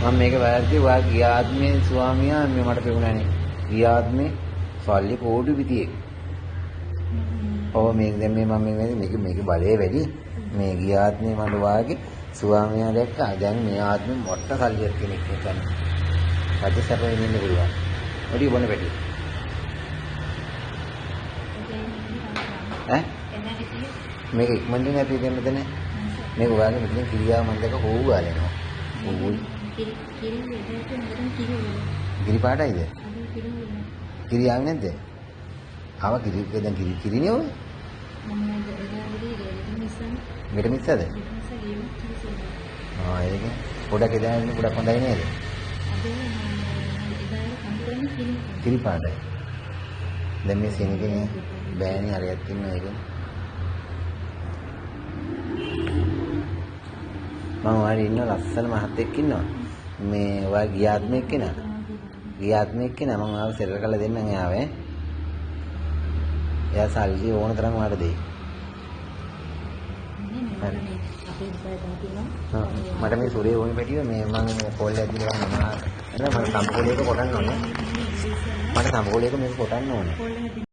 මම මේක වැරදි ඔයා ගියාත්මේ ස්වාමියා මේ මට පෙවුණානේ. ගියාත්මේ සල්ලි කෝටි පිටියේ. ඔව් මේක දැන් මේ මම මේක බලය වැඩි. මේ ගියාත්මේ මට වාගේ ස්වාමියා දැක්කා. දැන් මේ ආත්මෙ මොට්ට සල්ලියක් කෙනෙක් කියන්නේ. රජසැපේ ඉන්න පුළුවන්. ඔඩි බොන පැටි. ඈ? මේක ඉක්මනින් අපි දෙන්න දෙන්නේ. මේක ඔයාගේ මෙතන කිරියාව මම දැක හොව් ගාලනවා. හොව්. කිරි පාටයිද? කිරි ආවේ නැද්ද? ආව කිරි දැන් කිරිනේ ඔය. මෙට මිස්සද? ඒක පොඩක් එදාගෙන පොඩක් හොඳයි නේද? කිරි පාටයි. දැන් මේ සෙනගේ බෑනේ හරියට ඉන්නවා ඒක. මම වාඩි ඉන්න ලස්සන මහත්තයෙක් ඉන්නවා. මේ ඔයා ගියාත්මෙක් කෙනා. ගියාත්මෙක් කෙනා මම ආව සෙල්ල කරලා දෙන්නම් එයාවේ. එයා සල්ලි ඕන තරම් වාට දෙයි. මට මේ සුරේ ඕනේ පැටිය මේ මම කෝල් එකක් දීලා මම මට සම්පූර්ණ එක කොටන්න ඕනේ. මට සම්පූර්ණ එක මේක කොටන්න ඕනේ.